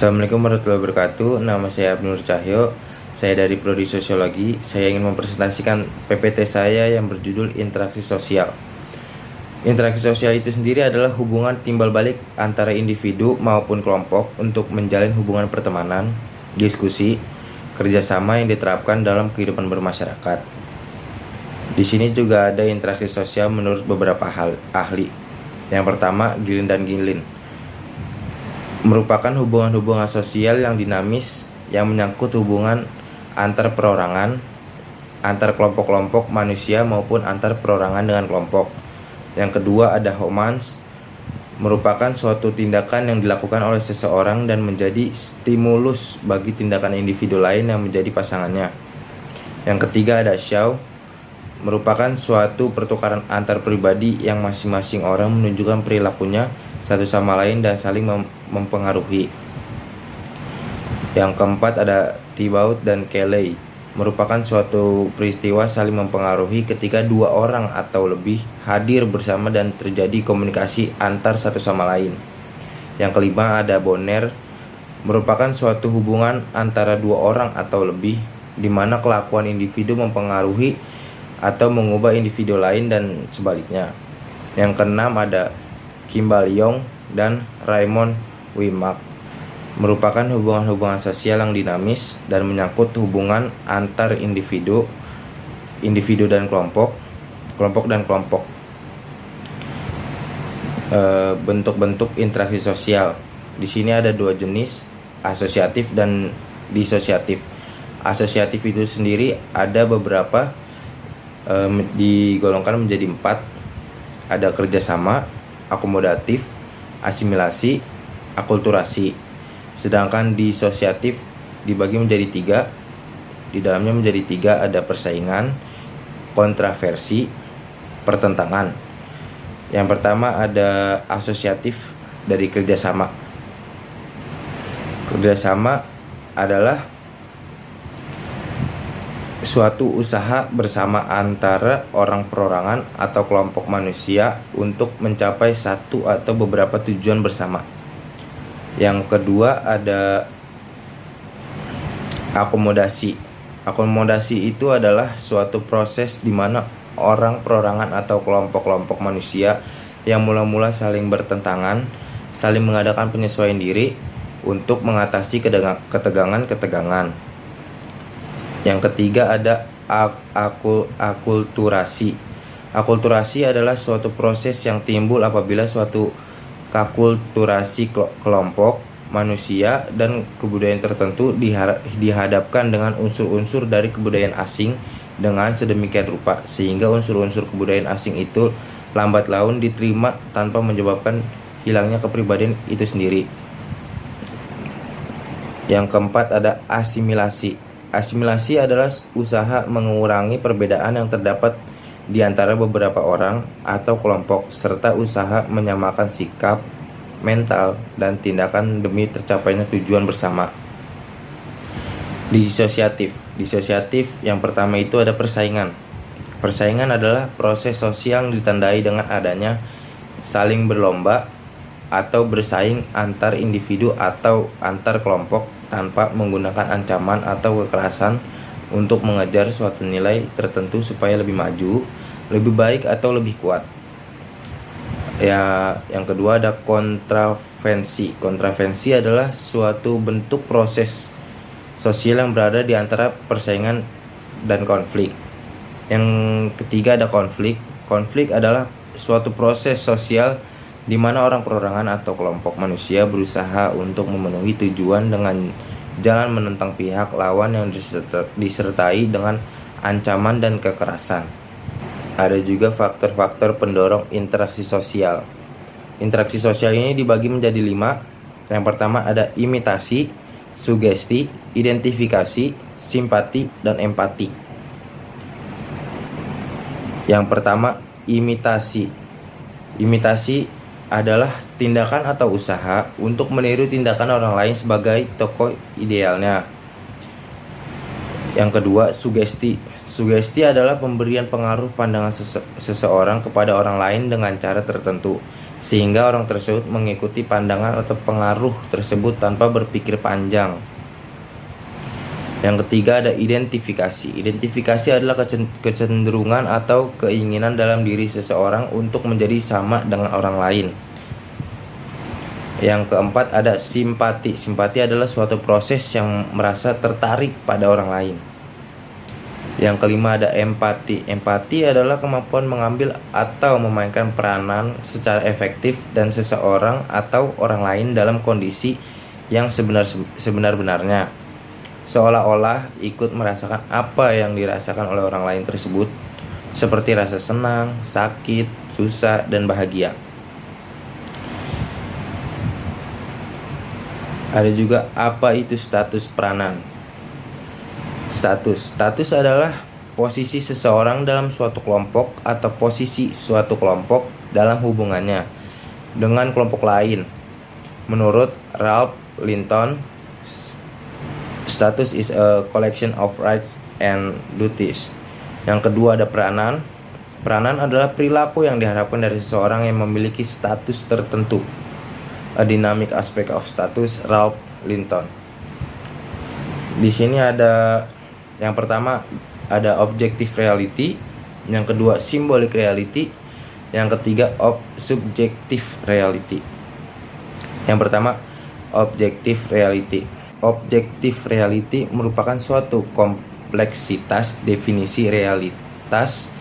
Assalamualaikum warahmatullahi wabarakatuh. Nama saya Abnur Cahyo. Saya dari Prodi Sosiologi. Saya ingin mempresentasikan PPT saya yang berjudul Interaksi Sosial. Interaksi sosial itu sendiri adalah hubungan timbal balik antara individu maupun kelompok untuk menjalin hubungan pertemanan, diskusi, kerjasama yang diterapkan dalam kehidupan bermasyarakat. Di sini juga ada interaksi sosial menurut beberapa ahli. Yang pertama, Gilin dan Gilin merupakan hubungan-hubungan sosial yang dinamis yang menyangkut hubungan antar perorangan, antar kelompok-kelompok manusia maupun antar perorangan dengan kelompok. Yang kedua ada homans, merupakan suatu tindakan yang dilakukan oleh seseorang dan menjadi stimulus bagi tindakan individu lain yang menjadi pasangannya. Yang ketiga ada show, merupakan suatu pertukaran antar pribadi yang masing-masing orang menunjukkan perilakunya satu sama lain dan saling mempengaruhi. Yang keempat ada Thibaut dan Kelly, merupakan suatu peristiwa saling mempengaruhi ketika dua orang atau lebih hadir bersama dan terjadi komunikasi antar satu sama lain. Yang kelima ada Bonner, merupakan suatu hubungan antara dua orang atau lebih di mana kelakuan individu mempengaruhi atau mengubah individu lain dan sebaliknya. Yang keenam ada Kimball Young dan Raymond Wimak, merupakan hubungan-hubungan sosial yang dinamis dan menyangkut hubungan antar individu dan kelompok dan kelompok. Bentuk-bentuk interaksi sosial. Di sini ada dua jenis, asosiatif dan disosiatif. Asosiatif itu sendiri ada beberapa, digolongkan menjadi 4. Ada kerjasama, akomodatif, asimilasi, akulturasi. Sedangkan disosiatif dibagi menjadi 3. Di dalamnya menjadi 3, ada persaingan, kontraversi, pertentangan. Yang pertama ada asosiatif dari kerjasama. Kerjasama adalah suatu usaha bersama antara orang perorangan atau kelompok manusia untuk mencapai satu atau beberapa tujuan bersama. Yang kedua ada akomodasi. Akomodasi itu adalah suatu proses di mana orang perorangan atau kelompok-kelompok manusia yang mula-mula saling bertentangan, saling mengadakan penyesuaian diri untuk mengatasi ketegangan-ketegangan. Yang ketiga ada akulturasi. Akulturasi adalah suatu proses yang timbul apabila suatu akulturasi kelompok manusia dan kebudayaan tertentu dihadapkan dengan unsur-unsur dari kebudayaan asing dengan sedemikian rupa sehingga unsur-unsur kebudayaan asing itu lambat laun diterima tanpa menyebabkan hilangnya kepribadian itu sendiri. Yang keempat ada asimilasi. Asimilasi adalah usaha mengurangi perbedaan yang terdapat di antara beberapa orang atau kelompok serta usaha menyamakan sikap, mental, dan tindakan demi tercapainya tujuan bersama. Disosiatif. Disosiatif yang pertama itu ada persaingan. Persaingan adalah proses sosial yang ditandai dengan adanya saling berlomba atau bersaing antar individu atau antar kelompok tanpa menggunakan ancaman atau kekerasan untuk mengejar suatu nilai tertentu supaya lebih maju, lebih baik atau lebih kuat. Ya, yang kedua ada kontravensi. Kontravensi adalah suatu bentuk proses sosial yang berada di antara persaingan dan konflik. Yang ketiga ada konflik. Konflik adalah suatu proses sosial di mana orang perorangan atau kelompok manusia berusaha untuk memenuhi tujuan dengan jalan menentang pihak lawan yang disertai dengan ancaman dan kekerasan. Ada juga faktor-faktor pendorong interaksi sosial. Interaksi sosial ini dibagi menjadi 5. Yang pertama ada imitasi, sugesti, identifikasi, simpati, dan empati. Yang pertama, imitasi. Imitasi adalah tindakan atau usaha untuk meniru tindakan orang lain sebagai tokoh idealnya. Yang kedua, sugesti. Sugesti adalah pemberian pengaruh pandangan seseorang kepada orang lain dengan cara tertentu sehingga orang tersebut mengikuti pandangan atau pengaruh tersebut tanpa berpikir panjang. Yang ketiga ada identifikasi. Identifikasi adalah kecenderungan atau keinginan dalam diri seseorang untuk menjadi sama dengan orang lain. Yang keempat ada simpati. Simpati adalah suatu proses yang merasa tertarik pada orang lain. Yang kelima ada empati. Empati adalah kemampuan mengambil atau memainkan peranan secara efektif dan seseorang atau orang lain dalam kondisi yang sebenar-benarnya, seolah-olah ikut merasakan apa yang dirasakan oleh orang lain tersebut, seperti rasa senang, sakit, susah, dan bahagia. Ada juga apa itu status peranan. Status adalah posisi seseorang dalam suatu kelompok atau posisi suatu kelompok dalam hubungannya dengan kelompok lain. Menurut Ralph Linton, status is a collection of rights and duties. Yang kedua ada peranan. Peranan adalah perilaku yang diharapkan dari seseorang yang memiliki status tertentu. A dynamic aspect of status, Ralph Linton. Di sini ada yang pertama ada objective reality, yang kedua symbolic reality, yang ketiga subjective reality. Yang pertama objective reality. Objective reality merupakan suatu kompleksitas definisi realitas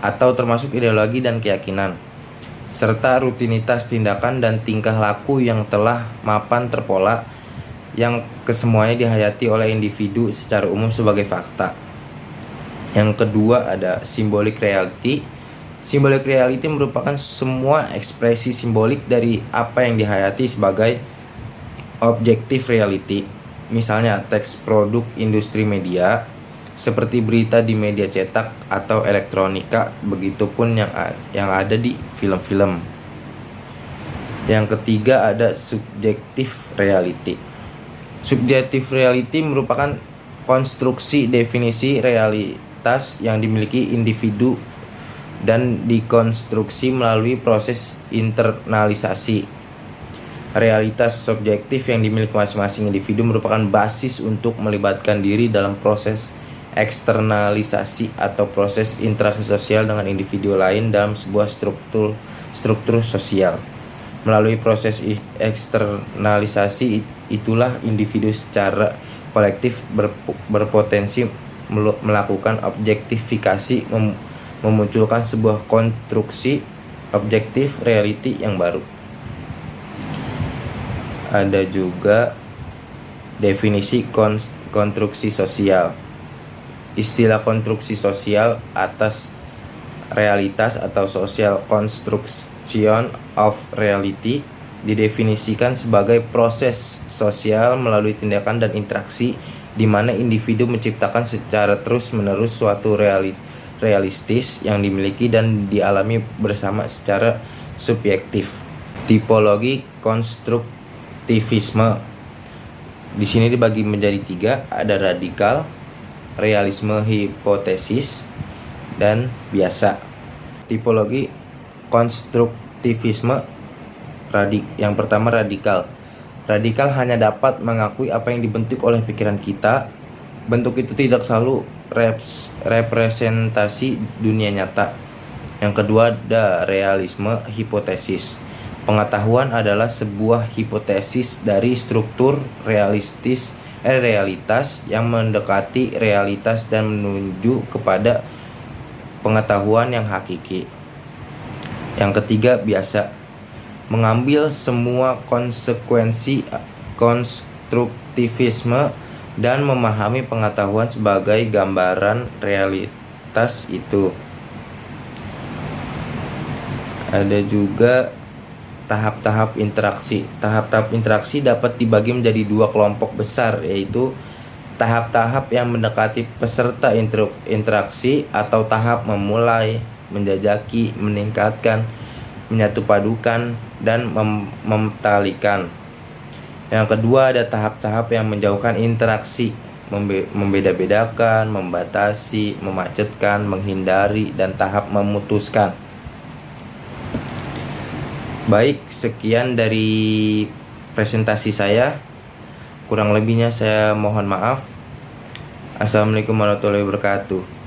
atau termasuk ideologi dan keyakinan, serta rutinitas tindakan dan tingkah laku yang telah mapan terpola, yang kesemuanya dihayati oleh individu secara umum sebagai fakta. Yang kedua ada symbolic reality. Symbolic reality merupakan semua ekspresi simbolik dari apa yang dihayati sebagai objective reality. Misalnya teks produk industri media seperti berita di media cetak atau elektronika, begitupun yang ada di film-film. Yang ketiga ada subjective reality. Subjective reality merupakan konstruksi definisi realitas yang dimiliki individu dan dikonstruksi melalui proses internalisasi. Realitas subjektif yang dimiliki masing-masing individu merupakan basis untuk melibatkan diri dalam proses eksternalisasi atau proses interaksi sosial dengan individu lain dalam sebuah struktur sosial. Melalui proses eksternalisasi itulah individu secara kolektif berpotensi melakukan objektifikasi, memunculkan sebuah konstruksi objektif reality yang baru. Ada juga definisi konstruksi sosial. Istilah konstruksi sosial atas realitas atau social construction of reality didefinisikan sebagai proses sosial melalui tindakan dan interaksi di mana individu menciptakan secara terus-menerus suatu realistis yang dimiliki dan dialami bersama secara subjektif. Tipologi konstruktivisme di sini dibagi menjadi 3, ada radikal, realisme hipotesis, dan biasa. Tipologi konstruktivisme yang pertama radikal. Radikal hanya dapat mengakui apa yang dibentuk oleh pikiran kita. Bentuk itu tidak selalu representasi dunia nyata. Yang kedua ada realisme hipotesis. Pengetahuan adalah sebuah hipotesis dari struktur realitas yang mendekati realitas dan menuju kepada pengetahuan yang hakiki. Yang ketiga biasa. Mengambil semua konsekuensi konstruktivisme dan memahami pengetahuan sebagai gambaran realitas itu. Ada juga tahap-tahap interaksi. Tahap-tahap interaksi dapat dibagi menjadi 2 kelompok besar, yaitu tahap-tahap yang mendekati peserta interaksi atau tahap memulai, menjajaki, meningkatkan, menyatupadukan, dan memtalikan. Yang kedua ada tahap-tahap yang menjauhkan interaksi, membeda-bedakan, membatasi, memacetkan, menghindari, dan tahap memutuskan. Baik, sekian dari presentasi saya. Kurang lebihnya saya mohon maaf. Assalamualaikum warahmatullahi wabarakatuh.